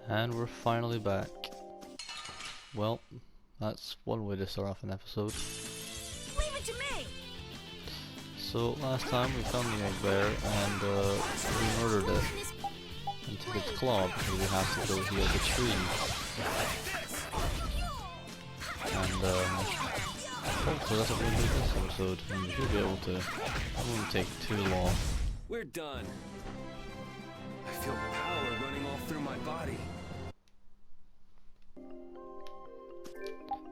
And we're finally back. Well, that's one way to start off an episode. Leave it to me. So last time we found the egg bear and we murdered it and took its claw because we have to go heal the tree. And hopefully that's what we'll do this episode, and we should be able to. It won't take too long. We're done. I feel power running all through my body.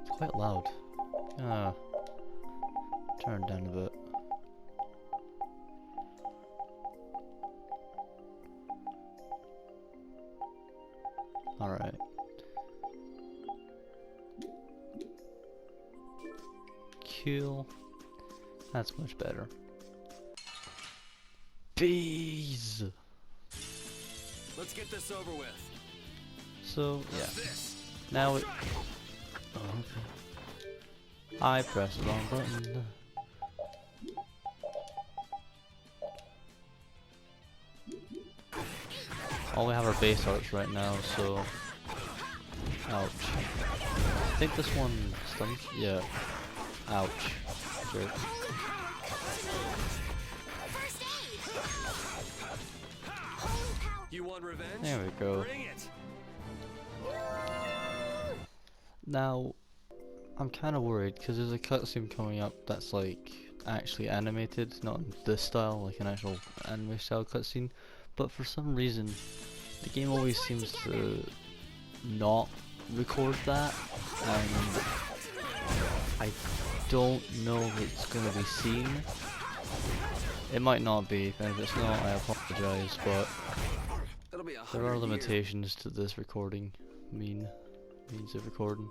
It's quite loud. Turn it down a bit. Alright. Cool. That's much better. Bees! Let's get this over with. So, yeah. Now it... Oh, okay. I pressed the wrong button. All we have are base arts right now, so... Ouch. I think this one stuns? Yeah. Ouch. Jerk. You want revenge? There we go. Bring it. Now, I'm kind of worried because there's a cutscene coming up that's like actually animated, not in this style, like an actual anime style cutscene. But for some reason, the game always seems to not record that, and I don't know if it's going to be seen. It might not be, and if it's not, I apologize, but there are limitations to this recording, means of recording.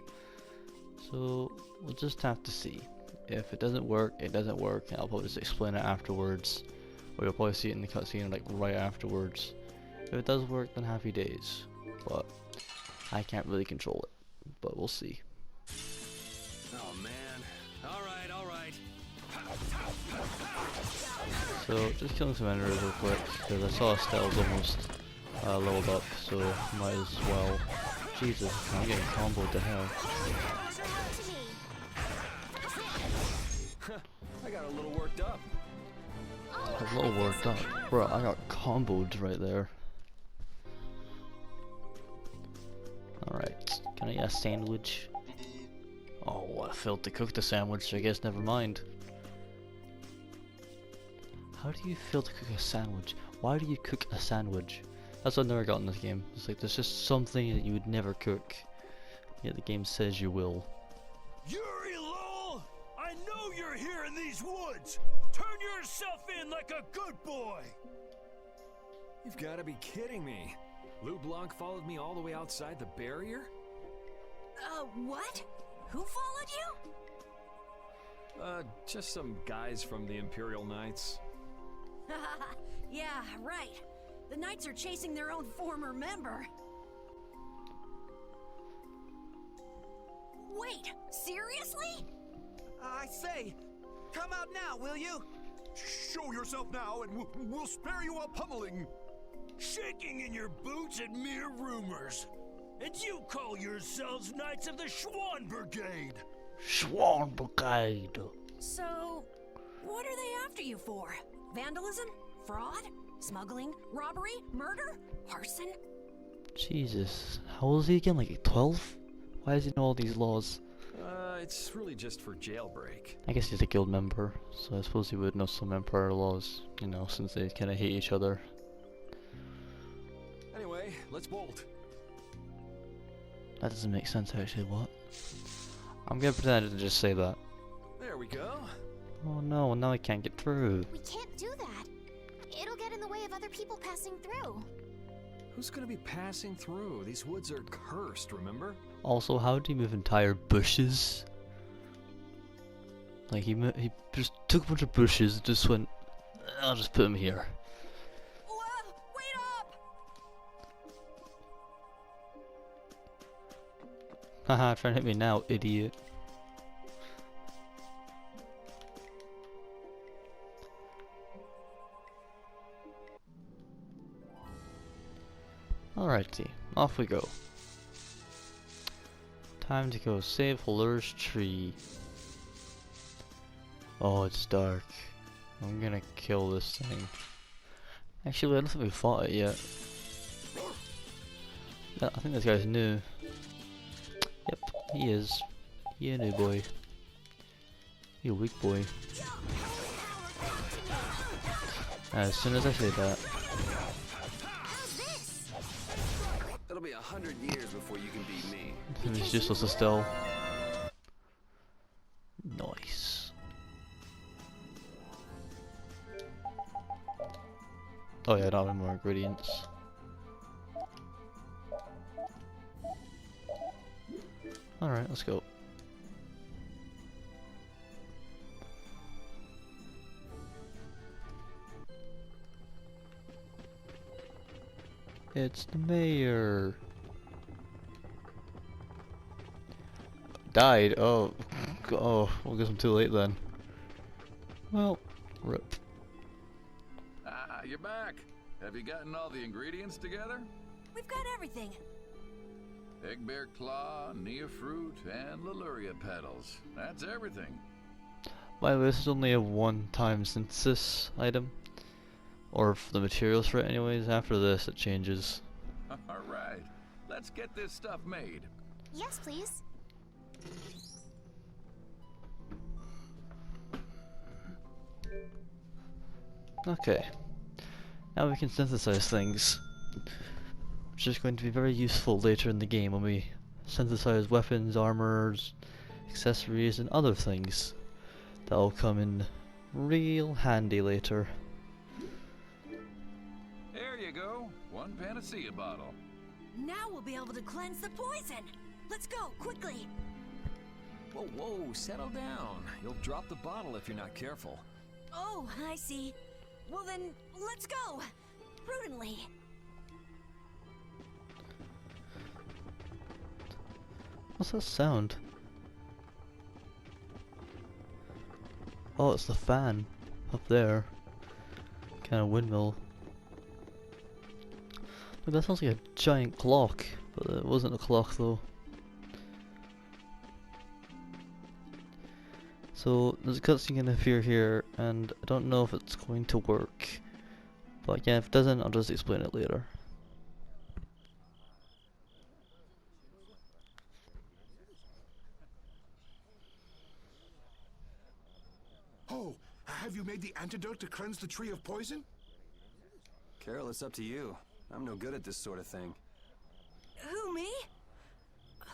So we'll just have to see. If it doesn't work, it doesn't work, and I'll probably just explain it afterwards. Or you'll probably see it in the cutscene like right afterwards. If it does work, then happy days. But I can't really control it. But we'll see. Oh man. Alright. So just killing some enemies real quick, because I saw Estelle's almost leveled up, so might as well. Jesus, I'm getting comboed to hell. I got a little worked up. A little worked up. Bro, I got comboed right there. Alright, can I get a sandwich? Oh, I failed to cook the sandwich, so I guess never mind. How do you fail to cook a sandwich? Why do you cook a sandwich? That's what I've never got in this game. It's like there's just something that you would never cook, yet the game says you will. Yuri Lowell, I know you're here in these woods. Turn yourself in like a good boy. You've got to be kidding me. Lou Blanc followed me all the way outside the barrier? What? Who followed you? Just some guys from the Imperial Knights. Yeah, right. The Knights are chasing their own former member. Wait, seriously? I say, come out now, will you? Show yourself now and we'll spare you a pummeling. Shaking in your boots at mere rumors. And you call yourselves Knights of the Schwann Brigade. Schwann Brigade. So, what are they after you for? Vandalism? Fraud? Smuggling? Robbery? Murder? Arson? Jesus, how old is he again? Like 12? Why does he know all these laws? It's really just for jailbreak. I guess he's a guild member, so I suppose he would know some Empire laws, you know, since they kind of hate each other. Anyway, let's bolt. That doesn't make sense actually, what? I'm gonna pretend I didn't just say that. There we go. Oh no, now I can't get through. We can't do that. It'll get in the way of other people passing through. Who's gonna be passing through? These woods are cursed, remember? Also, how do you move entire bushes? Like, he just took a bunch of bushes and just went, I'll just put them here. Wait up! Haha, trying to hit me now, idiot. Alrighty, off we go. Time to go save Halure's tree. Oh, it's dark. I'm gonna kill this thing. Actually, I don't think we fought it yet. Yeah, I think this guy's new. Yep, he is. He a new boy. He a weak boy. As soon as I say that. It'll be 100 years before you can beat me. He's useless still. Nice. Oh yeah, I don't have any more ingredients. Alright, let's go. It's the mayor. Died. Oh, oh. Well, guess I'm too late then. Well, rip. Ah, you're back. Have you gotten all the ingredients together? We've got everything. Egg bear claw, nia fruit, and Laluria petals. That's everything. By the way, this is only a one-time synthesis item. Or for the materials for it anyways. After this, it changes. Alright, let's get this stuff made. Yes, please. Okay. Now we can synthesize things. Which is going to be very useful later in the game when we synthesize weapons, armors, accessories, and other things. That'll come in real handy later. There you go. One panacea bottle. Now we'll be able to cleanse the poison. Let's go, quickly. Whoa, whoa, settle down. You'll drop the bottle if you're not careful. Oh, I see. Well then, let's go. Prudently. What's that sound? Oh, it's the fan up there. Kind of windmill. Look, that sounds like a giant clock, but it wasn't a clock though. So there's a cutscene gonna appear here, and I don't know if it's going to work. But again, if it doesn't, I'll just explain it later. Oh, have you made the antidote to cleanse the tree of poison? Carol, it's up to you. I'm no good at this sort of thing. Who, me?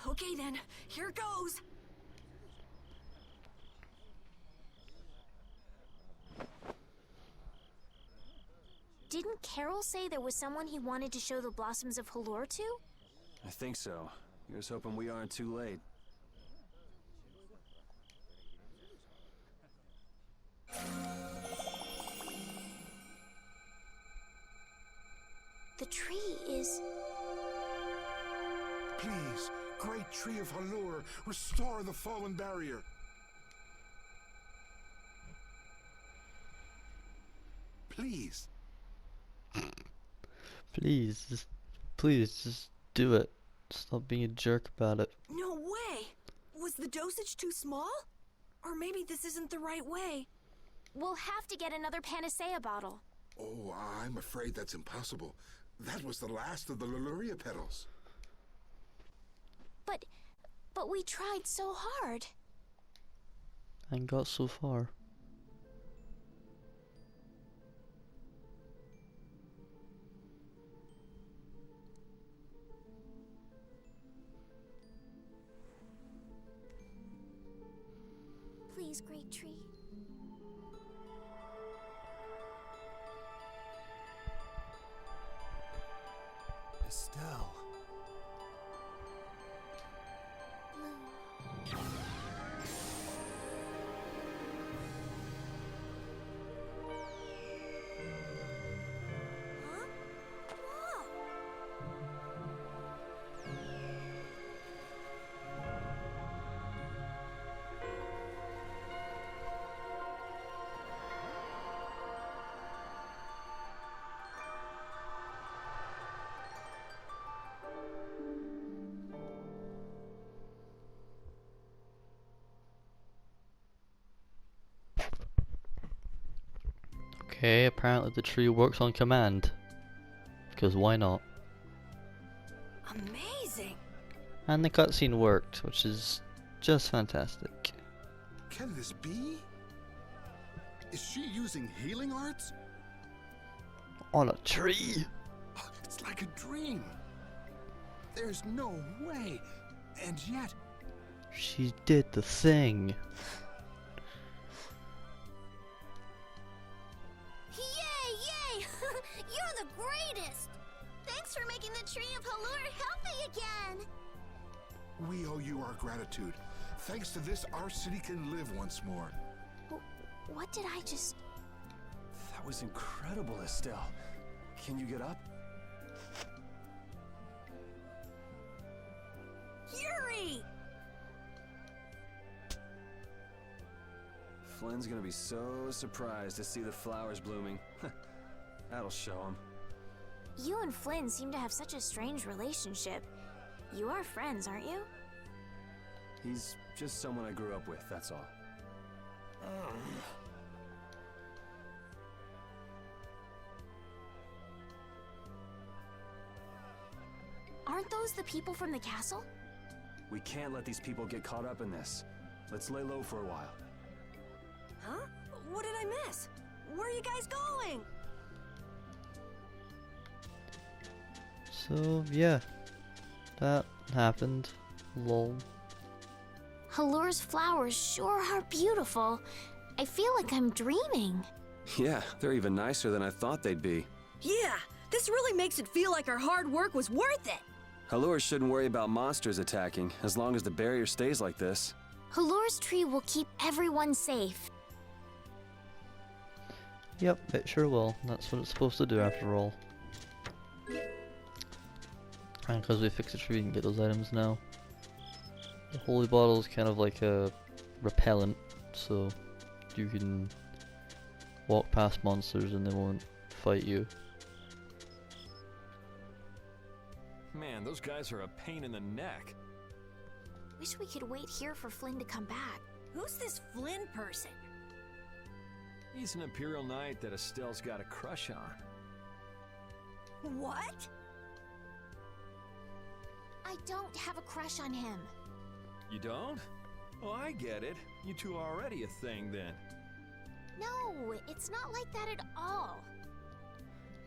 Okay then, here goes. Didn't Carol say there was someone he wanted to show the blossoms of Halure to? I think so. Here's hoping we aren't too late. The tree is... Please, great tree of Halure, restore the fallen barrier. Please. Please, just do it. Stop being a jerk about it. No way! Was the dosage too small? Or maybe this isn't the right way. We'll have to get another panacea bottle. Oh, I'm afraid that's impossible. That was the last of the Laluria petals. But we tried so hard. And got so far. Please, great tree. Estelle. Huh? Whoa! Okay, apparently the tree works on command. Because why not? Amazing. And the cutscene worked, which is just fantastic. Can this be? Is she using healing arts? On a tree? It's like a dream. There's no way. And yet, She did the thing. Yay, yay! You're the greatest! Thanks for making the tree of Halure healthy again! we owe you our gratitude. Thanks to this, our city can live once more. What did I just... That was incredible, Estelle. Can you get up? Yuri! Flynn's gonna be so surprised to see the flowers blooming. That'll show him. You and Flynn seem to have such a strange relationship. You are friends, aren't you? He's just someone I grew up with, that's all. Aren't those the people from the castle? We can't let these people get caught up in this. Let's lay low for a while. Huh? What did I miss? Where are you guys going? So, yeah. That happened. Lol. Halure's flowers sure are beautiful. I feel like I'm dreaming. Yeah, they're even nicer than I thought they'd be. Yeah, this really makes it feel like our hard work was worth it. Halure shouldn't worry about monsters attacking, as long as the barrier stays like this. Halure's tree will keep everyone safe. Yep, it sure will. That's what it's supposed to do after all. And because we fixed the tree, we can get those items now. The holy bottle is kind of like a repellent, so you can walk past monsters and they won't fight you. Man, those guys are a pain in the neck. Wish we could wait here for Flynn to come back. Who's this Flynn person? He's an Imperial Knight that Estelle's got a crush on. What? I don't have a crush on him. You don't? Oh, I get it. You two are already a thing then. No, it's not like that at all.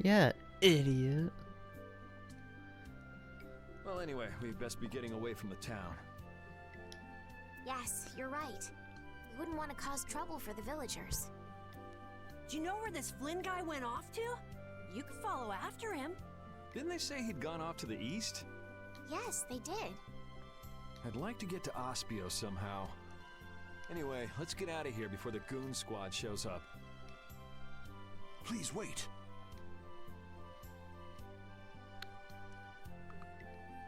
Yeah, idiot. Well, anyway, we'd best be getting away from the town. Yes, you're right. We wouldn't want to cause trouble for the villagers. Do you know where this Flynn guy went off to? You could follow after him. Didn't they say he'd gone off to the east? Yes, they did. I'd like to get to Aspio somehow. Anyway, let's get out of here before the goon squad shows up. Please wait.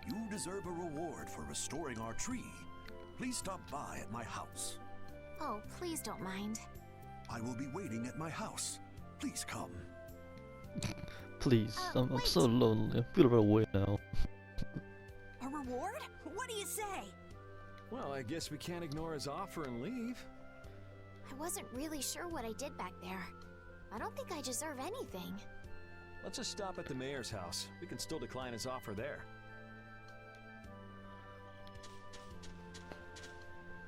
You deserve a reward for restoring our tree. Please stop by at my house. Oh, please don't mind. I will be waiting at my house. Please come. Please, I'm wait. so lonely. I feel right away now. A reward? What do you say? Well, I guess we can't ignore his offer and leave. I wasn't really sure what I did back there. I don't think I deserve anything. Let's just stop at the mayor's house. We can still decline his offer there.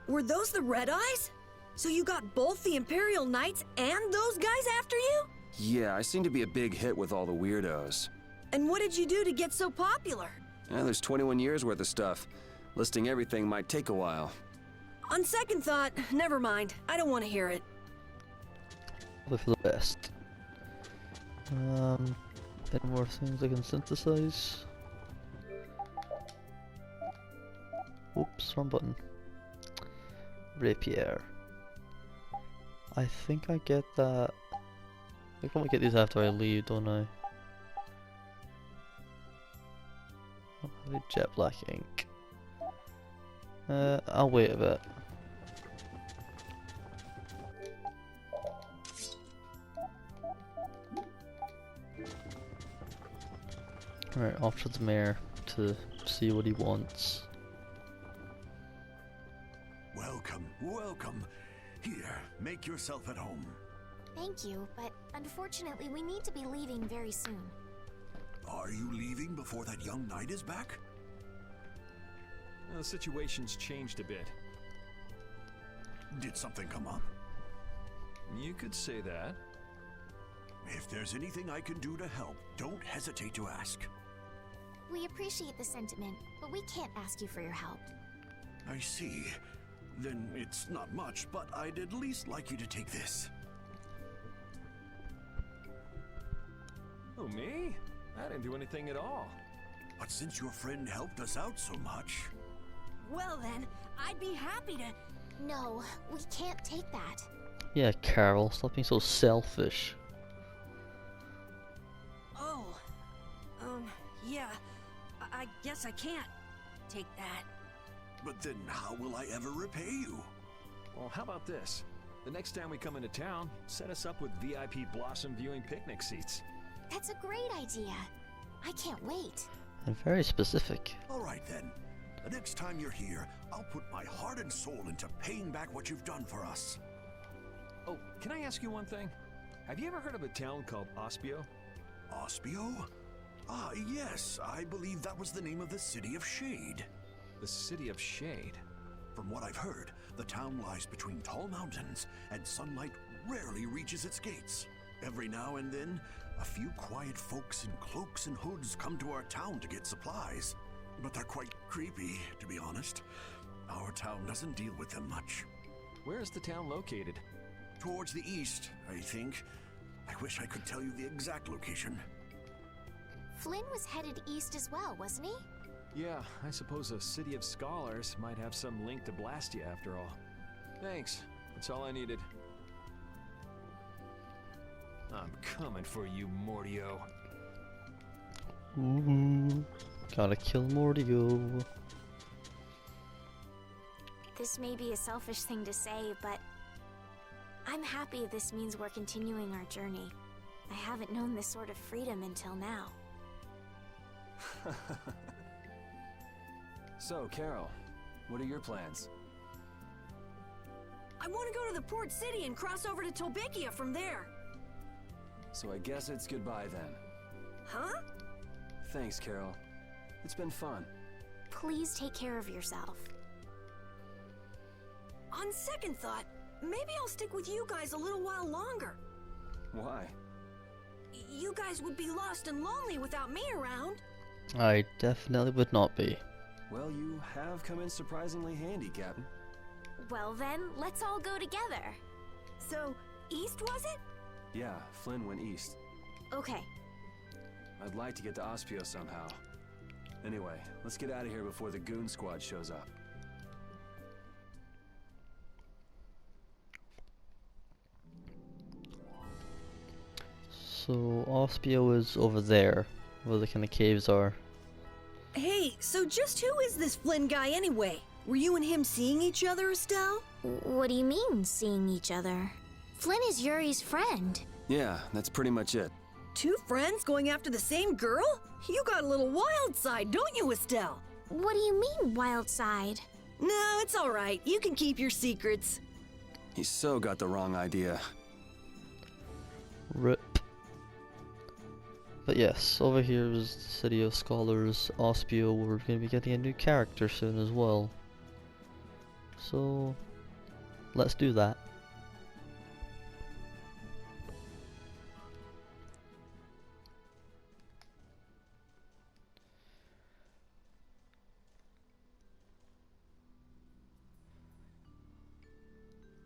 Were those the Red Eyes? So you got both the Imperial Knights and those guys after you? Yeah, I seem to be a big hit with all the weirdos. And what did you do to get so popular? There's 21 years worth of stuff. Listing everything might take a while. On second thought, never mind. I don't want to hear it. Probably for the best. Any more things I can synthesize? Oops, wrong button. Rapier. I think I get that. I think I might get these after I leave, don't I? Oh, I need jet black ink. I'll wait a bit. Alright, off to the mayor to see what he wants. Welcome, welcome. Here, make yourself at home. Thank you, but unfortunately we need to be leaving very soon. Are you leaving before that young knight is back? The situation's changed a bit. Did something come up? You could say that. If there's anything I can do to help, don't hesitate to ask. We appreciate the sentiment, but we can't ask you for your help. I see. Then it's not much, but I'd at least like you to take this. Oh, me? I didn't do anything at all. But since your friend helped us out so much... Well then, I'd be happy to... No, we can't take that. Yeah, Carol, stop being so selfish. Oh. Yeah. I guess I can't take that. But then how will I ever repay you? Well, how about this? The next time we come into town, set us up with VIP blossom viewing picnic seats. That's a great idea. I can't wait. And very specific. All right then. The next time you're here, I'll put my heart and soul into paying back what you've done for us. Oh, can I ask you one thing? Have you ever heard of a town called Aspio? Aspio? Ah, yes. I believe that was the name of the City of Shade. The City of Shade? From what I've heard, the town lies between tall mountains, and sunlight rarely reaches its gates. Every now and then, a few quiet folks in cloaks and hoods come to our town to get supplies. But they're quite creepy, to be honest. Our town doesn't deal with them much. Where is the town located? Towards the east, I think. I wish I could tell you the exact location. Flynn was headed east as well, wasn't he? Yeah, I suppose a City of Scholars might have some link to Blastia after all. Thanks. That's all I needed. I'm coming for you, Mordio. Ooh, gotta kill Mordio. This may be a selfish thing to say, but I'm happy this means we're continuing our journey. I haven't known this sort of freedom until now. So, Carol, what are your plans? I want to go to the port city and cross over to Tolbikia from there. So I guess it's goodbye then. Huh? Thanks, Carol. It's been fun. Please take care of yourself. On second thought, maybe I'll stick with you guys a little while longer. Why? You guys would be lost and lonely without me around. I definitely would not be. Well, you have come in surprisingly handy, Captain. Well then, let's all go together. So, east was it? Yeah, Flynn went east. Okay. I'd like to get to Aspio somehow. Anyway, let's get out of here before the goon squad shows up. So Aspio is over there, where the kind of caves are. Hey, so just who is this Flynn guy anyway? Were you and him seeing each other, Estelle? What do you mean, seeing each other? Flynn is Yuri's friend. Yeah, that's pretty much it. Two friends going after the same girl? You got a little wild side, don't you, Estelle? What do you mean, wild side? No, it's all right. You can keep your secrets. He so got the wrong idea. RIP. But yes, over here is the City of Scholars, Aspio. We're going to be getting a new character soon as well. So, let's do that.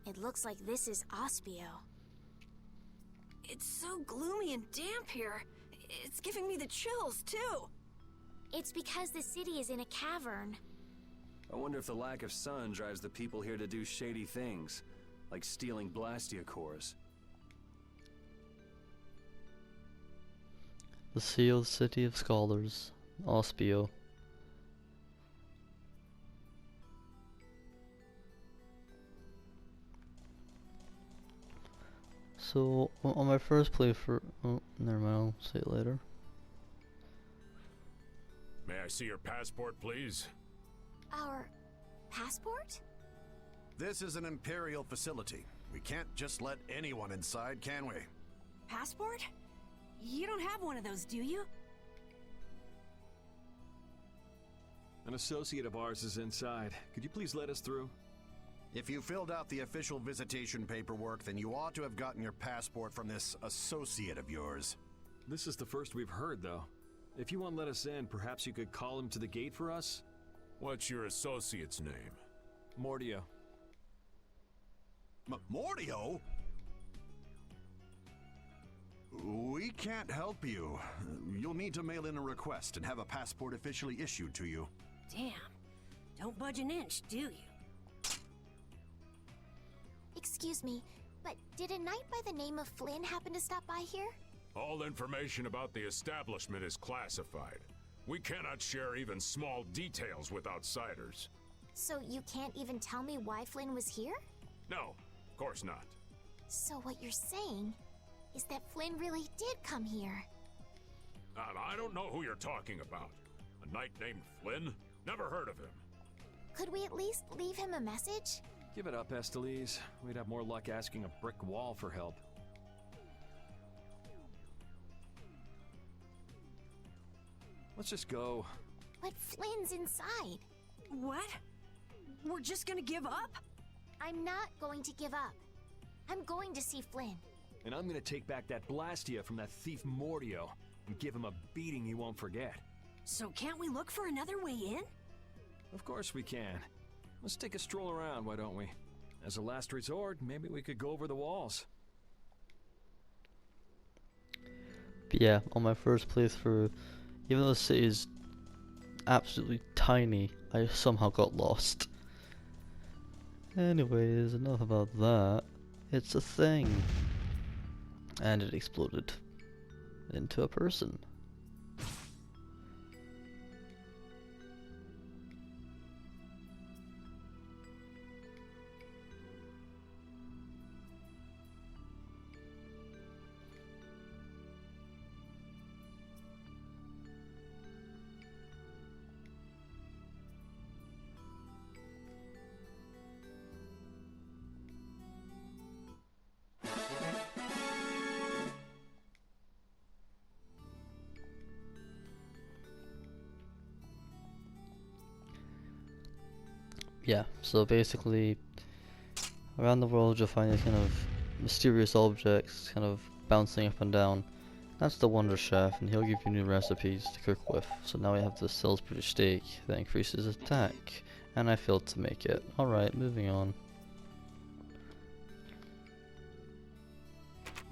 It looks like this is Aspio. It's so gloomy and damp here. It's giving me the chills, too. It's because the city is in a cavern. I wonder if the lack of sun drives the people here to do shady things, like stealing Blastia cores. The sealed City of Scholars, Aspio. So, on my first playthrough, oh, never mind, I'll say it later. May I see your passport, please? Our passport? This is an Imperial facility. We can't just let anyone inside, can we? Passport? You don't have one of those, do you? An associate of ours is inside. Could you please let us through? If you filled out the official visitation paperwork, then you ought to have gotten your passport from this associate of yours. This is the first we've heard, though. If you won't let us in, perhaps you could call him to the gate for us? What's your associate's name? Mordio. Mordio? We can't help you. You'll need to mail in a request and have a passport officially issued to you. Damn. Don't budge an inch, do you? Excuse me, but did a knight by the name of Flynn happen to stop by here? All information about the establishment is classified. We cannot share even small details with outsiders. So you can't even tell me why Flynn was here? No, of course not. So what you're saying is that Flynn really did come here. I don't know who you're talking about. A knight named Flynn? Never heard of him. Could we at least leave him a message? Give it up, Estelise. We'd have more luck asking a brick wall for help. Let's just go. But Flynn's inside. What? We're just gonna give up? I'm not going to give up. I'm going to see Flynn. And I'm gonna take back that Blastia from that thief Mordio and give him a beating he won't forget. So can't we look for another way in? Of course we can. Let's take a stroll around, why don't we? As a last resort, maybe we could go over the walls. But yeah, on my first playthrough, even though the city is absolutely tiny, I somehow got lost. Anyways, enough about that. It's a thing. And it exploded into a person. Yeah, so basically, around the world you'll find these kind of mysterious objects kind of bouncing up and down. That's the Wonder Chef, and he'll give you new recipes to cook with. So now we have the Salisbury steak that increases attack, and I failed to make it. Alright, moving on.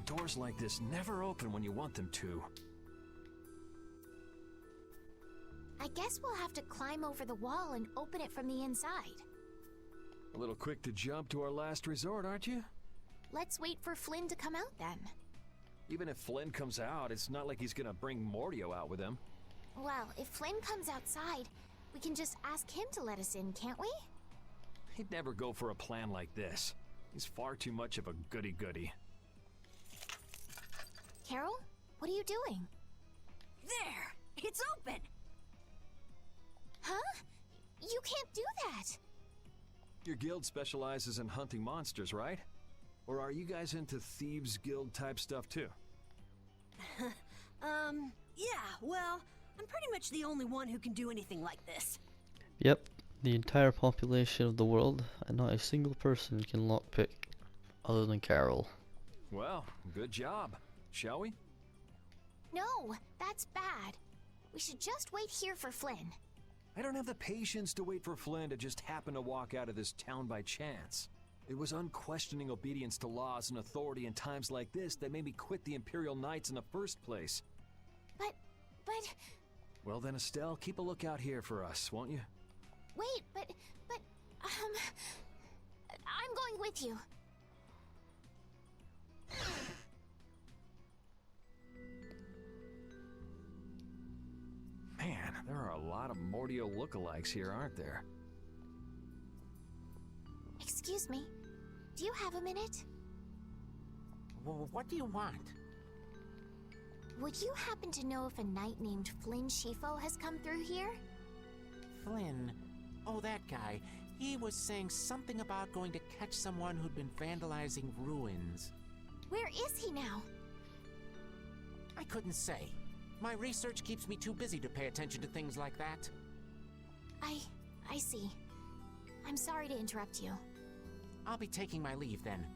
Doors like this never open when you want them to. I guess we'll have to climb over the wall and open it from the inside. A little quick to jump to our last resort, aren't you? Let's wait for Flynn to come out then. Even if Flynn comes out, it's not like he's gonna bring Mordio out with him. Well, if Flynn comes outside, we can just ask him to let us in, can't we? He'd never go for a plan like this. He's far too much of a goody-goody. Carol, what are you doing? There! It's open! Huh? You can't do that! Your guild specializes in hunting monsters, right? Or are you guys into thieves guild type stuff too? Yeah, well, I'm pretty much the only one who can do anything like this. Yep, the entire population of the world, and not a single person can lockpick other than Carol. Well, good job. Shall we? No, that's bad. We should just wait here for Flynn. I don't have the patience to wait for Flynn to just happen to walk out of this town by chance. It was unquestioning obedience to laws and authority in times like this that made me quit the Imperial Knights in the first place. But... Well then, Estelle, keep a lookout here for us, won't you? Wait, but... I'm going with you. Man, there are a lot of Mordio lookalikes here, aren't there? Excuse me, do you have a minute? What do you want? Would you happen to know if a knight named Flynn Shifo has come through here? Flynn. Oh, that guy. He was saying something about going to catch someone who'd been vandalizing ruins. Where is he now? I couldn't say. My research keeps me too busy to pay attention to things like that. I see. I'm sorry to interrupt you. I'll be taking my leave then.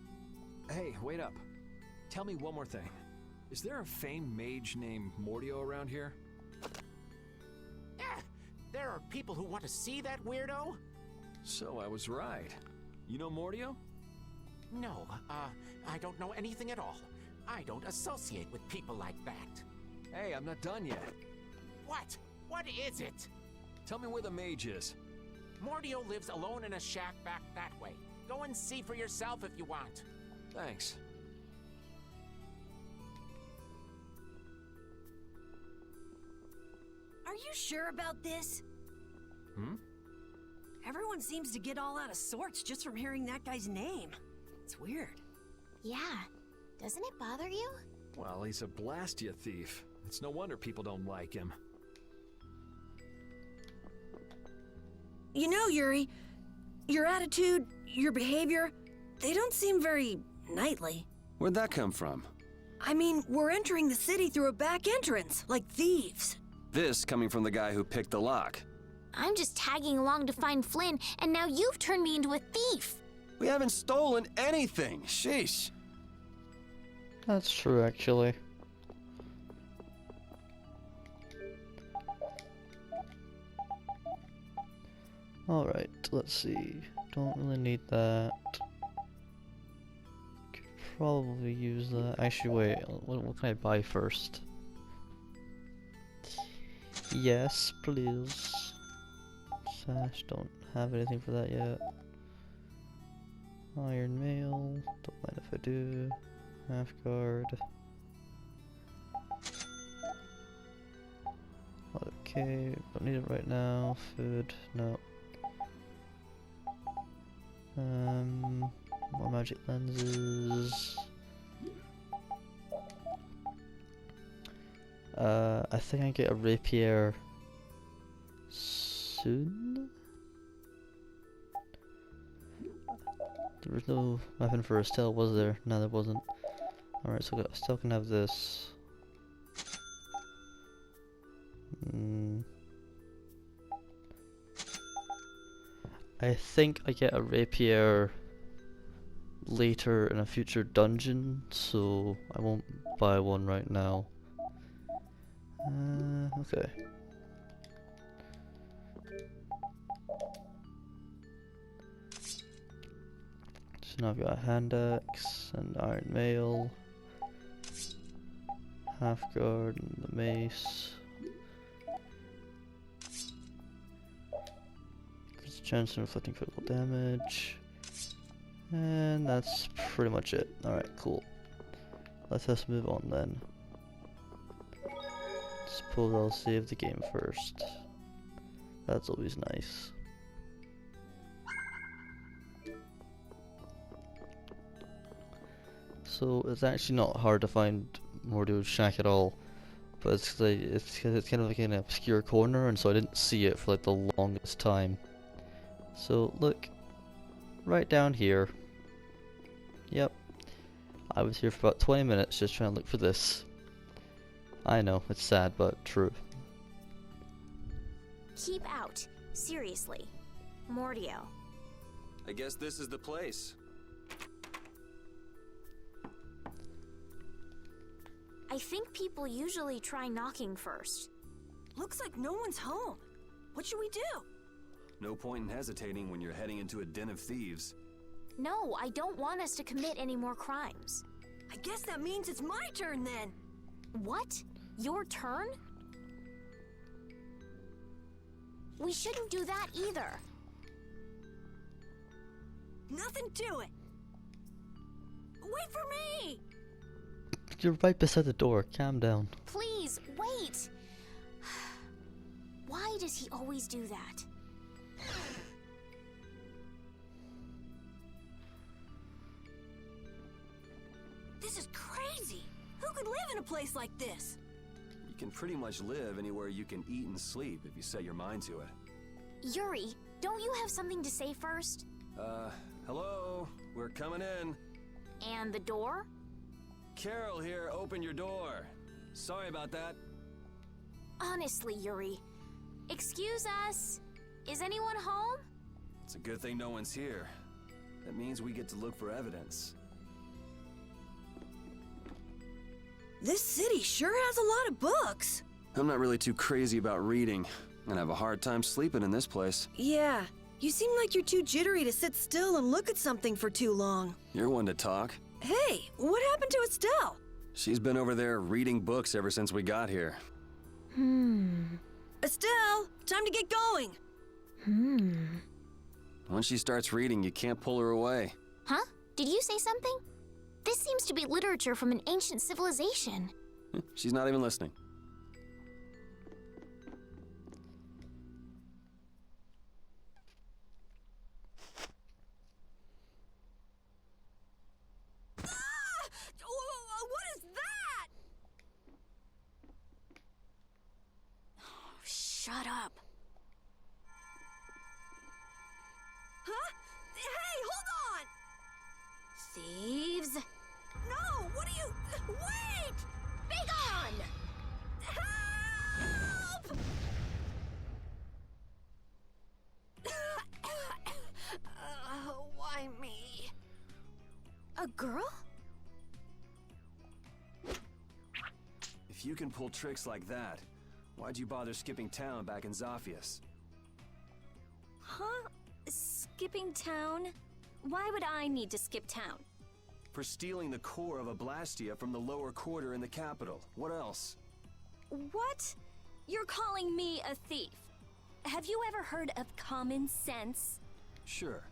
Hey, wait up. Tell me one more thing. Is there a famed mage named Mordio around here? There are people who want to see that weirdo? So I was right. You know Mordio? No, I don't know anything at all. I don't associate with people like that. Hey, I'm not done yet. What? What is it? Tell me where the mage is. Mordio lives alone in a shack back that way. Go and see for yourself if you want. Thanks. Are you sure about this? Hmm? Everyone seems to get all out of sorts just from hearing that guy's name. It's weird. Yeah. Doesn't it bother you? Well, he's a Blastia thief. It's no wonder people don't like him. You know, Yuri, your attitude, your behavior, they don't seem very knightly. Where'd that come from? I mean, we're entering the city through a back entrance, like thieves. This coming from the guy who picked the lock. I'm just tagging along to find Flynn, and now you've turned me into a thief. We haven't stolen anything. Sheesh. That's true, actually. Alright, let's see. Don't really need that. Could probably use that. Actually, wait. What can I buy first? Yes, please. Sash, don't have anything for that yet. Iron mail, don't mind if I do. Half guard. Okay, don't need it right now. Food, no. More magic lenses. I think I get a rapier soon. There was no weapon for Estelle, was there? No, there wasn't. Alright, so I still can have this. I think I get a rapier later in a future dungeon, so I won't buy one right now. Okay. So now I've got a hand axe and iron mail, half guard and the mace. Increase chance of inflicting critical damage. And that's pretty much it. Alright, cool. Let us move on then. Suppose I'll save the game first. That's always nice. So it's actually not hard to find Mordio's shack at all, but it's kind of like an obscure corner, and so I didn't see it for like the longest time. So look, right down here. Yep, I was here for about 20 minutes just trying to look for this. I know, it's sad, but true. Keep out. Seriously. Mordio. I guess this is the place. I think people usually try knocking first. Looks like no one's home. What should we do? No point in hesitating when you're heading into a den of thieves. No, I don't want us to commit any more crimes. I guess that means it's my turn then. What? Your turn? We shouldn't do that either. Nothing to it. Wait for me! You're right beside the door, calm down. Please, wait! Why does he always do that? This is crazy! Who could live in a place like this? You can pretty much live anywhere you can eat and sleep if you set your mind to it. Yuri, don't you have something to say first? Hello? We're coming in. And the door? Carol here, open your door. Sorry about that. Honestly, Yuri. Excuse us. Is anyone home? It's a good thing no one's here. That means we get to look for evidence. This city sure has a lot of books. I'm not really too crazy about reading, and I have a hard time sleeping in this place. Yeah, you seem like you're too jittery to sit still and look at something for too long. You're one to talk. Hey, what happened to Estelle? She's been over there reading books ever since we got here. Estelle, time to get going. Once she starts reading, you can't pull her away. Huh? Did you say something? This seems to be literature from an ancient civilization. She's not even listening. What is that? Shut up. Huh? Hey, hold on! Thieves? No, what are you... Wait! Be gone! Help! Why me? A girl? If you can pull tricks like that, why'd you bother skipping town back in Zaphias? Huh? Skipping town? Why would I need to skip town? For stealing the core of a Blastia from the lower quarter in the capital. What else? What? You're calling me a thief? Have you ever heard of common sense? Sure.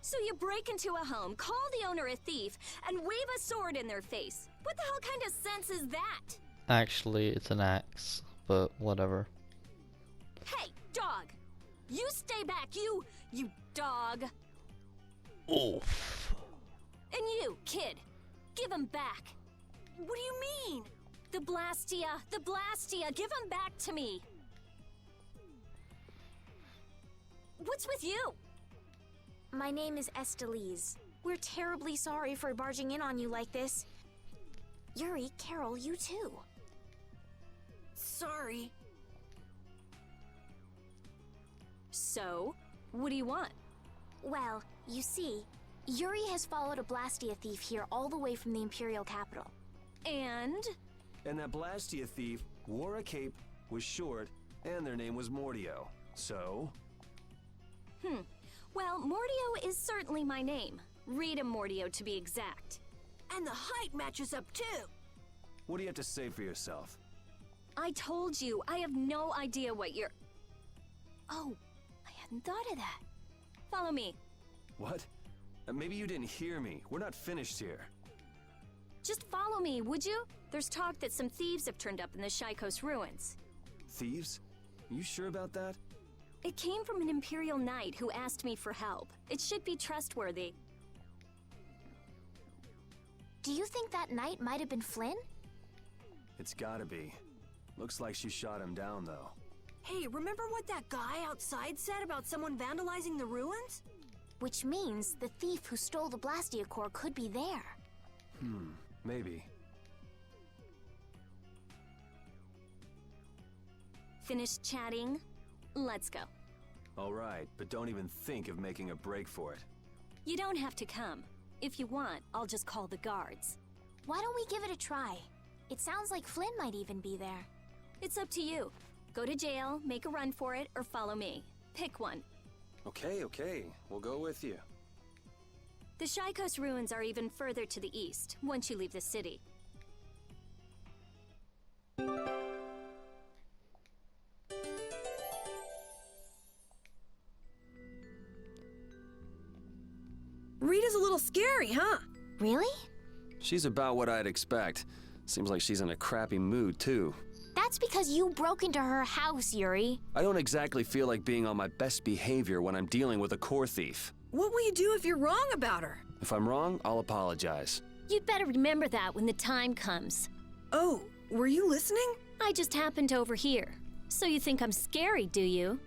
So you break into a home, call the owner a thief, and wave a sword in their face. What the hell kind of sense is that? Actually, it's an axe, but whatever. Hey, dog! You stay back, you dog! Oof. And you, kid, give him back. What do you mean? The Blastia, give him back to me. What's with you? My name is Estelise. We're terribly sorry for barging in on you like this. Yuri, Carol, you too. Sorry. So, what do you want? Well, you see, Yuri has followed a Blastia thief here all the way from the Imperial capital. And that Blastia thief wore a cape, was short, and their name was Mordio. So? Well, Mordio is certainly my name. Rita Mordio, to be exact. And the height matches up too. What do you have to say for yourself? I told you, I have no idea what you're... Oh, I hadn't thought of that. Follow me. What? Maybe you didn't hear me. We're not finished here. Just follow me, would you? There's talk that some thieves have turned up in the Shaikos ruins. Thieves? You sure about that? It came from an Imperial Knight who asked me for help. It should be trustworthy. Do you think that knight might have been Flynn? It's gotta be. Looks like she shot him down, though. Hey, remember what that guy outside said about someone vandalizing the ruins? Which means the thief who stole the Blastia core could be there. Maybe. Finished chatting? Let's go. All right, but don't even think of making a break for it. You don't have to come. If you want, I'll just call the guards. Why don't we give it a try? It sounds like Flynn might even be there. It's up to you. Go to jail, make a run for it, or follow me. Pick one. Okay. We'll go with you. The Shaikos ruins are even further to the east, once you leave the city. Rita's a little scary, huh? Really? She's about what I'd expect. Seems like she's in a crappy mood, too. That's because you broke into her house, Yuri. I don't exactly feel like being on my best behavior when I'm dealing with a core thief. What will you do if you're wrong about her? If I'm wrong, I'll apologize. You'd better remember that when the time comes. Oh, were you listening? I just happened to overhear. So you think I'm scary, do you?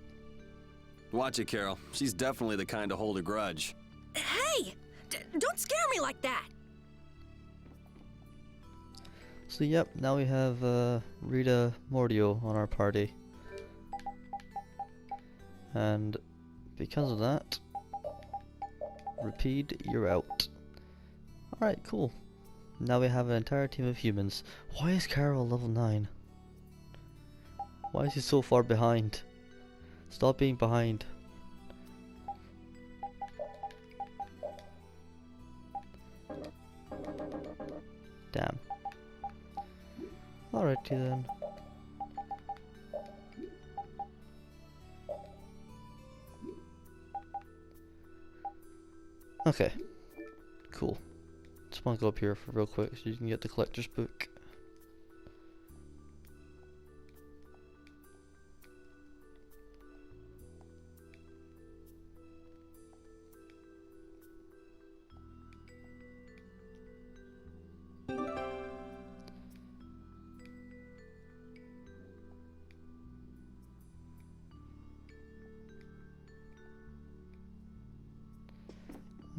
Watch it, Carol. She's definitely the kind to hold a grudge. Hey! Don't scare me like that! So yep, now we have Rita Mordio on our party. And because of that, Rapide, you're out. Alright, cool. Now we have an entire team of humans. Why is Carol level 9? Why is he so far behind? Stop being behind. Damn. Alrighty then. Okay. Cool. Just want to go up here for real quick so you can get the collector's book.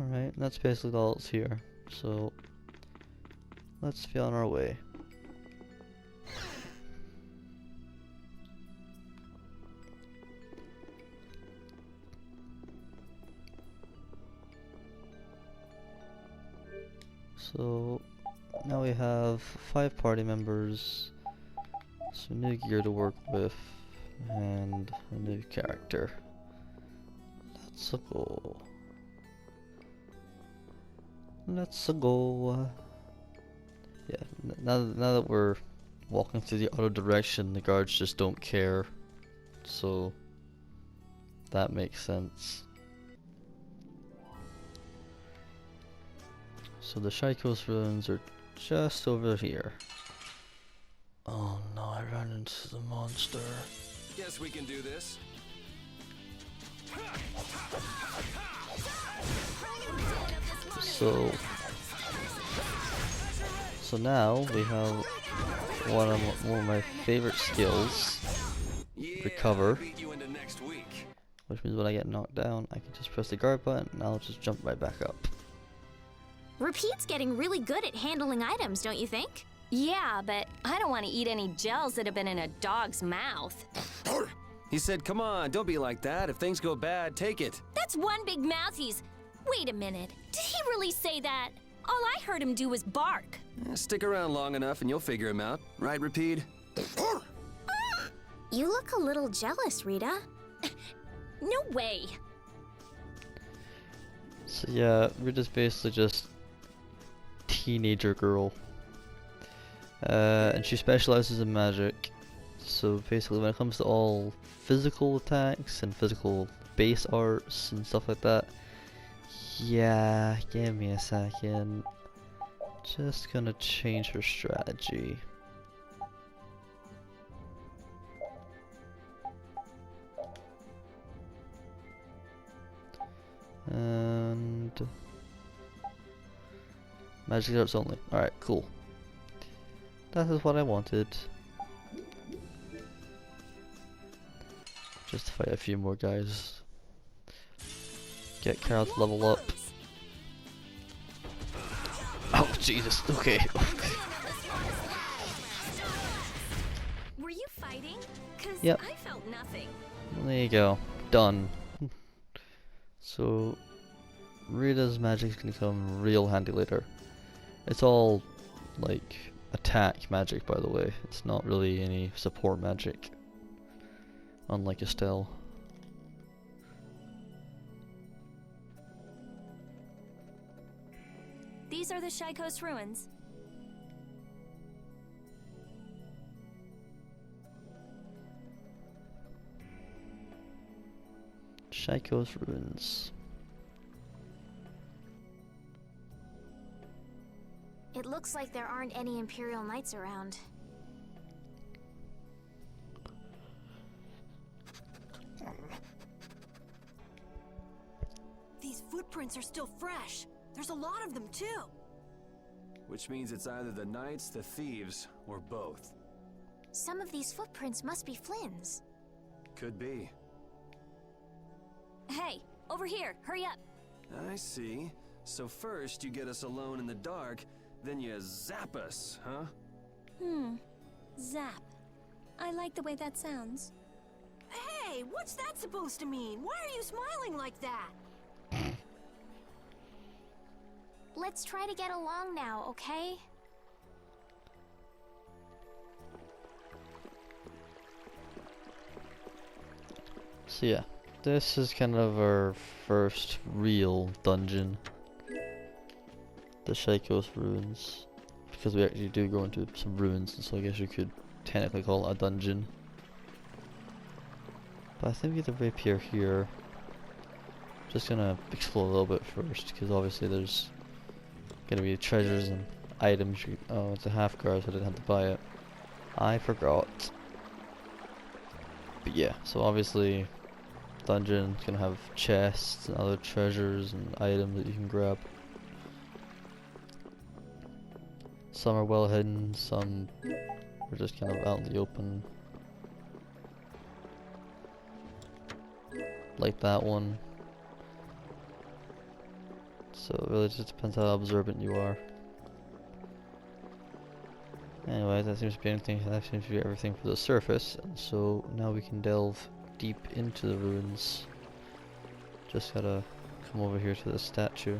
Alright, that's basically all that's here. So, let's be on our way. So, now we have 5 party members, some new gear to work with, and a new character. Let's go. Let's go. Yeah, now that we're walking through the auto direction, the guards just don't care. So that makes sense. So the Shaikos ruins are just over here. Oh no, I ran into the monster. Guess we can do this. So now we have one of my favorite skills, recover, which means when I get knocked down, I can just press the guard button and I'll just jump right back up. Rapide's getting really good at handling items, don't you think? Yeah, but I don't want to eat any gels that have been in a dog's mouth. He said, come on, don't be like that. If things go bad, take it. That's one big mouth he's... Wait a minute. Did he really say that? All I heard him do was bark. Stick around long enough and you'll figure him out. Right, Rapide? You look a little jealous, Rita. No way. So yeah, Rita's basically just teenager girl. And she specializes in magic. So basically when it comes to all physical attacks and physical base arts and stuff like that, yeah, give me a second. Just gonna change her strategy. And magic arts only. Alright, cool. That is what I wanted. Just to fight a few more guys. Get Carol to level up. Oh Jesus, okay. Were you fighting? 'Cause Yep. I felt nothing. There you go. Done. So Rita's magic can come real handy later. It's all like attack magic, by the way. It's not really any support magic. Unlike Estelle. These are the Shaikos ruins. Shaikos ruins. It looks like there aren't any Imperial Knights around. These footprints are still fresh. There's a lot of them, too. Which means it's either the knights, the thieves, or both. Some of these footprints must be Flynn's. Could be. Over here, hurry up. I see. So first you get us alone in the dark, then you zap us, huh? Zap. I like the way that sounds. Hey, what's that supposed to mean? Why are you smiling like that? Let's try to get along now, okay? So yeah, this is kind of our first real dungeon. The Shaikos ruins. Because we actually do go into some ruins, and so I guess you could technically call it a dungeon. But I think we get the rapier here. Just gonna explore a little bit first, because obviously there's gonna be treasures and items. Oh, it's a half guard, so I didn't have to buy it. I forgot. But yeah, so obviously dungeon is gonna have chests and other treasures and items that you can grab. Some are well hidden, some are just kind of out in the open. Like that one. So it really just depends how observant you are. Anyway, that seems to be anything. That seems to be everything for the surface. And so now we can delve deep into the ruins. Just gotta come over here to the statue.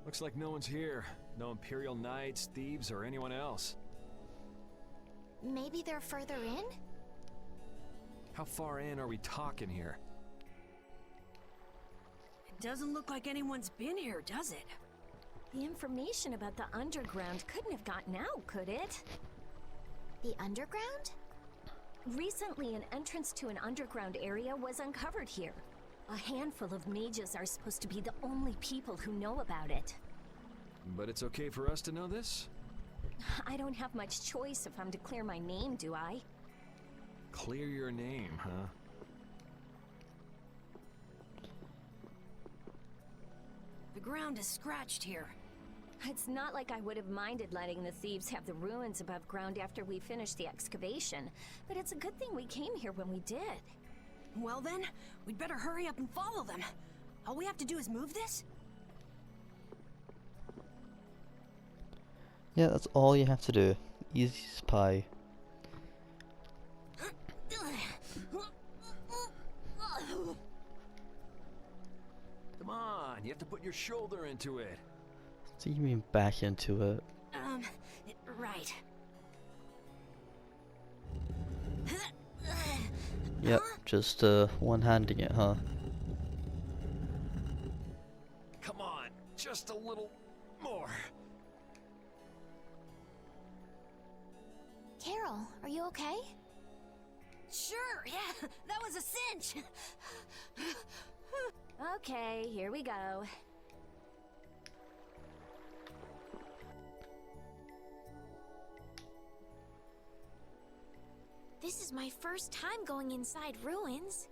Looks like no one's here. No Imperial Knights, thieves, or anyone else. Maybe they're further in? How far in are we talking here? It doesn't look like anyone's been here, does it? The information about the underground couldn't have gotten out, could it? The underground? Recently, an entrance to an underground area was uncovered here. A handful of mages are supposed to be the only people who know about it. But it's okay for us to know this? I don't have much choice if I'm to clear my name, do I? Clear your name, huh? The ground is scratched here. It's not like I would have minded letting the thieves have the ruins above ground after we finished the excavation, but it's a good thing we came here when we did. Well then, we'd better hurry up and follow them. All we have to do is move this? Yeah, that's all you have to do. Easy as pie. Come on, you have to put your shoulder into it. So you mean back into it? Right. Yep, just one-handing it, huh? Come on, just a little more. Carol, are you okay? Sure, yeah, that was a cinch. Okay, here we go. This is my first time going inside ruins.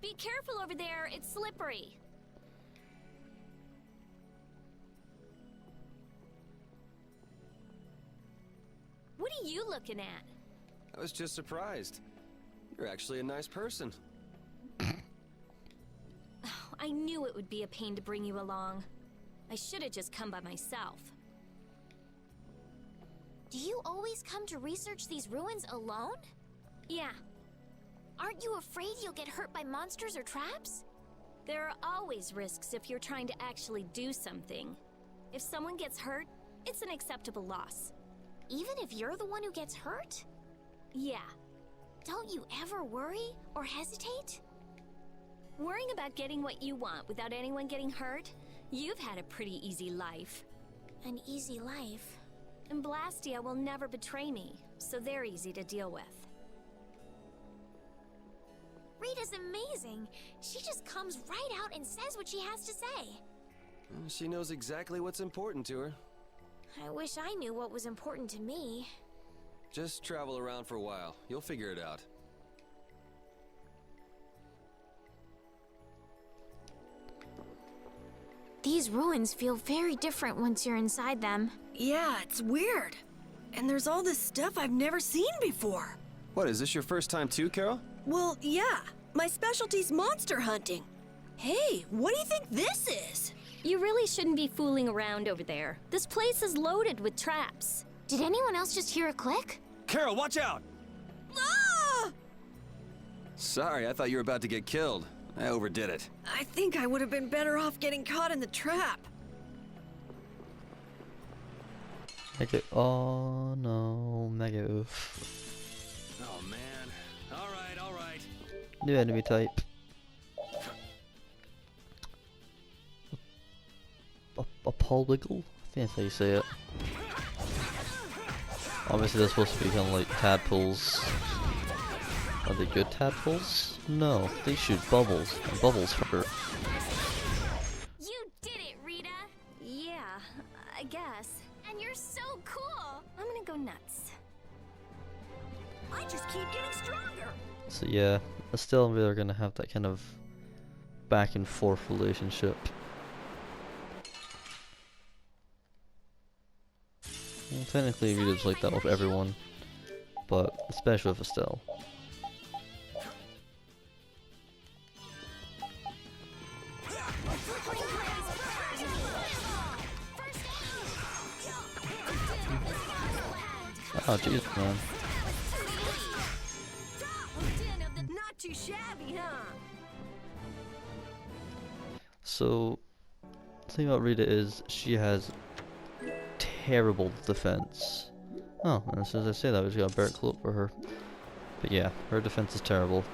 Be careful over there, it's slippery. What are you looking at? I was just surprised. You're actually a nice person. I knew it would be a pain to bring you along. I should have just come by myself. Do you always come to research these ruins alone? Yeah, Aren't you afraid you'll get hurt by monsters or traps? there are always risks if you're trying to actually do something. If someone gets hurt, it's an acceptable loss. Even if you're the one who gets hurt? Yeah, Don't you ever worry or hesitate? worrying about getting what you want without anyone getting hurt? You've had a pretty easy life. An easy life. And Blastia will never betray me, so they're easy to deal with. Rita's amazing. She just comes right out and says what she has to say. She knows exactly what's important to her. I wish I knew what was important to me. Just travel around for a while. You'll figure it out. These ruins feel very different once you're inside them. Yeah, it's weird. And there's all this stuff I've never seen before. What, is this your first time too, Carol? Well, yeah. My specialty's monster hunting. Hey, what do you think this is? You really shouldn't be fooling around over there. This place is loaded with traps. Did anyone else just hear a click? Carol, watch out! Ah! Sorry, I thought you were about to get killed. I overdid it. I think I would have been better off getting caught in the trap. Mega. Oh no, Mega Oof. Oh man. Alright. New enemy type. A polywiggle? I think that's how you say it. Obviously they're supposed to be kind of like tadpoles. Are they good tadpoles? No, they shoot bubbles, and bubbles hurt. You did it, Rita! Yeah, I guess. And you're so cool! I'm gonna go nuts. I just keep getting stronger. So yeah, Estelle and Rita are gonna have that kind of back and forth relationship. Well, technically Rita's like that with everyone, but especially with Estelle. Oh jeez, man. Not too shabby, huh? So, the thing about Rita is she has terrible defense. Oh, and as soon as I say that, we just got a Barret Cloak for her. But yeah, her defense is terrible.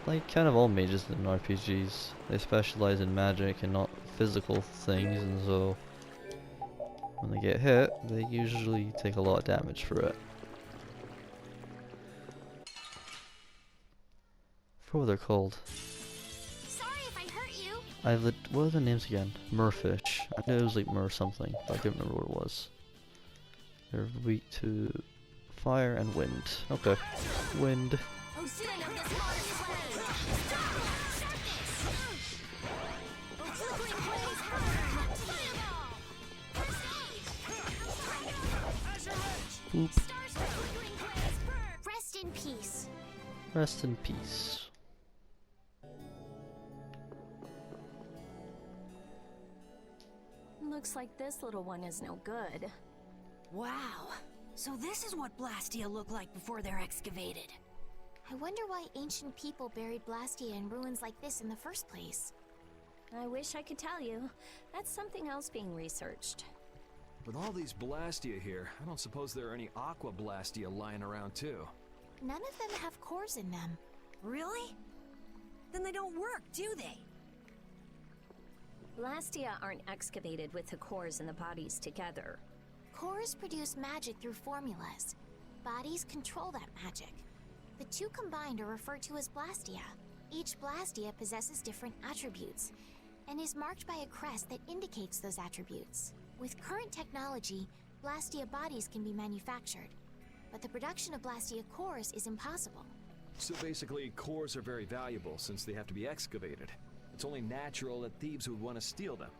Like kind of all mages in RPGs, they specialize in magic and not physical things, and so when they get hit, they usually take a lot of damage for it. I forgot what they're called. Sorry if I hurt you. What are the names again? Merfish. I knew it was like Mer something, but I couldn't remember what it was. They're weak to fire and wind. Okay. Wind. Boop. Rest in peace. Rest in peace. Looks like this little one is no good. Wow. So this is what Blastia looked like before they're excavated. I wonder why ancient people buried Blastia in ruins like this in the first place. I wish I could tell you. That's something else being researched. With all these Blastia here, I don't suppose there are any Aqua Blastia lying around too. None of them have cores in them. Really? Then they don't work, do they? Blastia aren't excavated with the cores and the bodies together. Cores produce magic through formulas. Bodies control that magic. The two combined are referred to as Blastia. Each Blastia possesses different attributes, and is marked by a crest that indicates those attributes. With current technology, Blastia bodies can be manufactured, but the production of Blastia cores is impossible. So basically, cores are very valuable since they have to be excavated. It's only natural that thieves would want to steal them.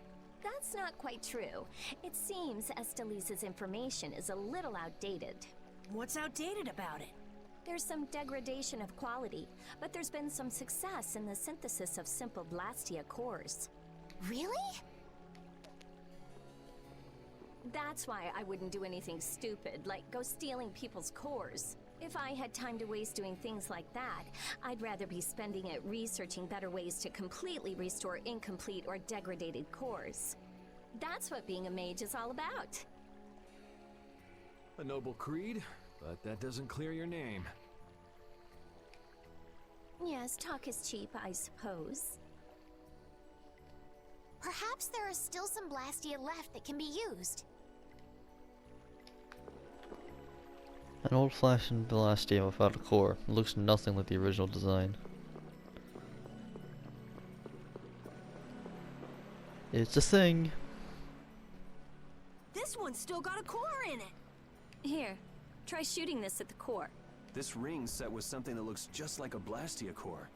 That's not quite true. It seems Estelise's information is a little outdated. What's outdated about it? There's some degradation of quality, but there's been some success in the synthesis of simple Blastia cores. Really? That's why I wouldn't do anything stupid, like go stealing people's cores. If I had time to waste doing things like that, I'd rather be spending it researching better ways to completely restore incomplete or degraded cores. That's what being a mage is all about. A noble creed, but that doesn't clear your name. Yes, talk is cheap, I suppose. Perhaps there are still some Blastia left that can be used. An old-fashioned Blastia without a core. It looks nothing like the original design. It's a thing. This one's still got a core in it. Here, try shooting this at the core. This ring's set with something that looks just like a Blastia core.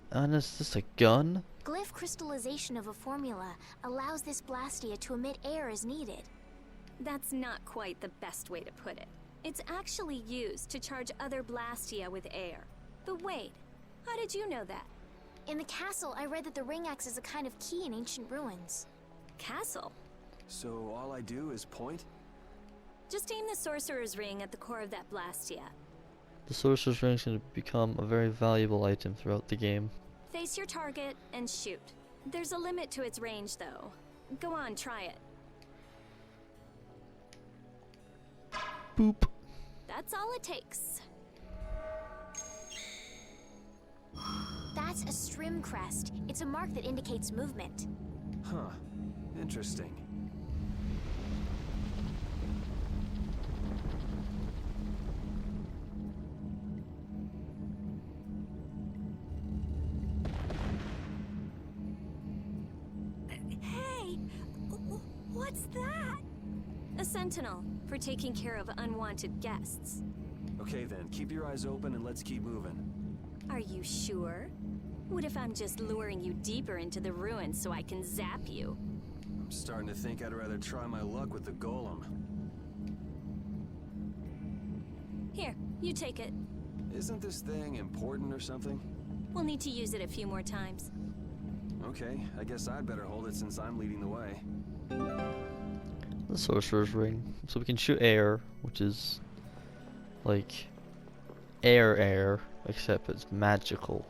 And is this a gun? Glyph crystallization of a formula allows this Blastia to emit air as needed. That's not quite the best way to put it. It's actually used to charge other Blastia with air. But wait, how did you know that? In the castle, I read that the ring acts as a kind of key in ancient ruins. Castle? So all I do is point? Just aim the Sorcerer's Ring at the core of that Blastia. The Sorcerer's Ring is going to become a very valuable item throughout the game. Face your target and shoot. There's a limit to its range, though. Go on, try it. Boop. That's all it takes. That's a Strim crest. It's a mark that indicates movement. Huh. Interesting. Hey! What's that? A sentinel, for taking care of unwanted guests. Okay then, keep your eyes open and let's keep moving. Are you sure? What if I'm just luring you deeper into the ruins so I can zap you? I'm starting to think I'd rather try my luck with the golem. Here, you take it. Isn't this thing important or something? We'll need to use it a few more times. Okay, I guess I'd better hold it since I'm leading the way. The Sorcerer's Ring. So we can shoot air, which is like air, except it's magical.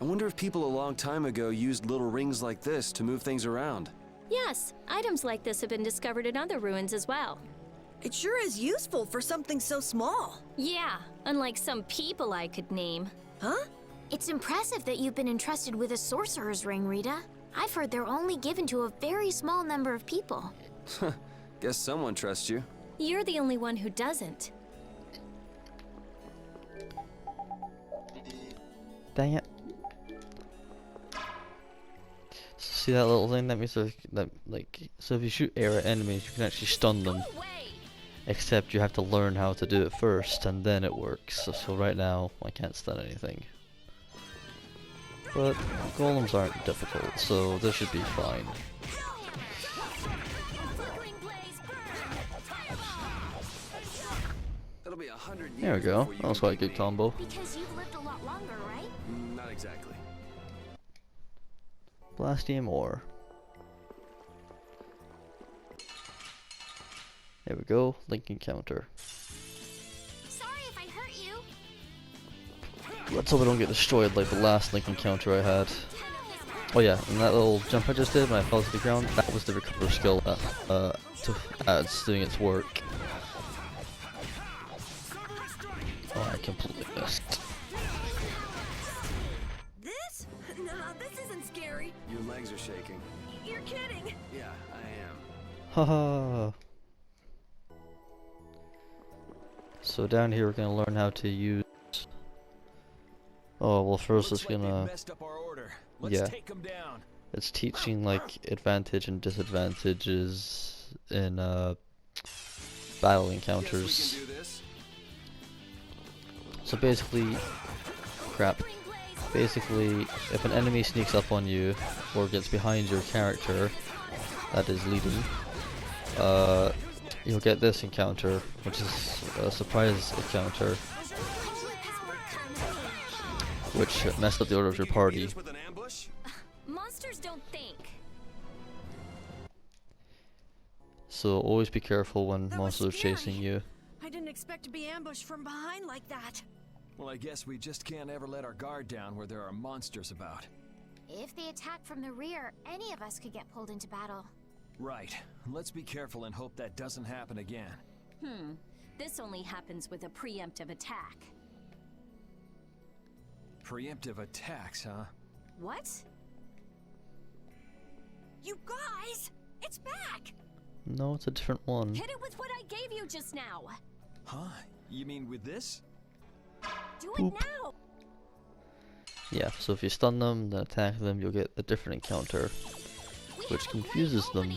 I wonder if people a long time ago used little rings like this to move things around. Yes, items like this have been discovered in other ruins as well. It sure is useful for something so small. Yeah, unlike some people I could name. Huh? It's impressive that you've been entrusted with a Sorcerer's Ring, Rita. I've heard they're only given to a very small number of people. Guess someone trusts you. You're the only one who doesn't. Dang it. See that little thing? That means that, like, so if you shoot air at enemies, you can actually stun them. Except you have to learn how to do it first, and then it works. So right now, I can't stun anything. But golems aren't difficult, so this should be fine. It'll be 100 years. There we go. That was quite a good combo. Because you've lived a lot longer, right? Not exactly. Blastium ore. There we go. Link encounter. Sorry if I hurt you. Let's hope I don't get destroyed like the last Link encounter I had. Oh yeah, and that little jump I just did when I fell to the ground, that was the recover skill that's doing its work. Oh, I completely missed. This? Nah, this isn't scary. Your legs are shaking. You're kidding. Yeah, I am. Haha. So down here we're gonna learn how to use. Oh well, first it's gonna. Yeah. It's teaching like advantage and disadvantages in battle encounters. So basically, crap. Basically, if an enemy sneaks up on you or gets behind your character that is leading, you'll get this encounter, which is a surprise encounter, which messed up the order of your party. Monsters don't think. So always be careful when monsters are chasing you. I didn't expect to be ambushed from behind like that. Well, I guess we just can't ever let our guard down where there are monsters about. If they attack from the rear, any of us could get pulled into battle. Right. Let's be careful and hope that doesn't happen again. This only happens with a preemptive attack. Preemptive attacks, huh? What? You guys! It's back! No, it's a different one. Hit it with what I gave you just now. Huh? You mean with this? Do Boop. it now. Yeah, so if you stun them, then attack them, you'll get a different encounter, which confuses them,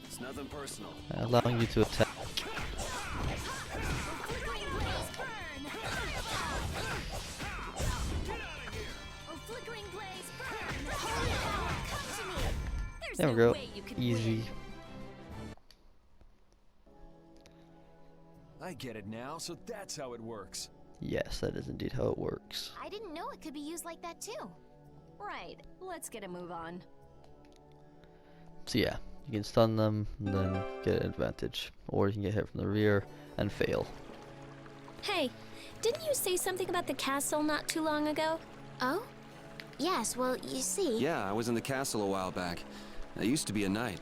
It's nothing personal. allowing you to attack. There we go. Easy. get it now, so that's how it works. Yes, that is indeed how it works. I didn't know it could be used like that too. Right, let's get a move on. So yeah, you can stun them and then get an advantage. Or you can get hit from the rear and fail. Hey, didn't you say something about the castle not too long ago? Oh? Yes, well, you see... Yeah, I was in the castle a while back. I used to be a knight.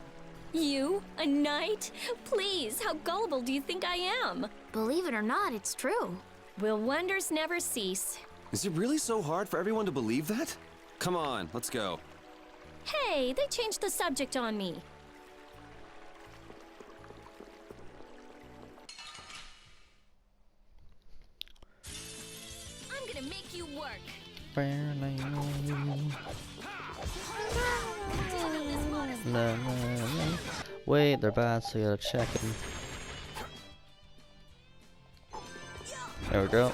You? A knight? Please, how gullible do you think I am? Believe it or not, it's true. Will wonders never cease? Is it really so hard for everyone to believe that? Come on, let's go. Hey, they changed the subject on me. I'm gonna make you work. No. Wait, they're bad, so you gotta check them. There we go.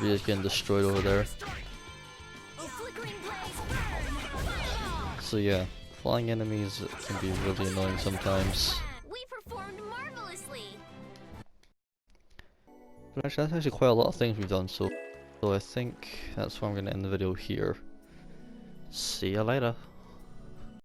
We're just getting destroyed over there. So yeah, flying enemies can be really annoying sometimes. We performed marvelously. But actually, that's actually quite a lot of things we've done, so I think that's why I'm going to end the video here. See ya later.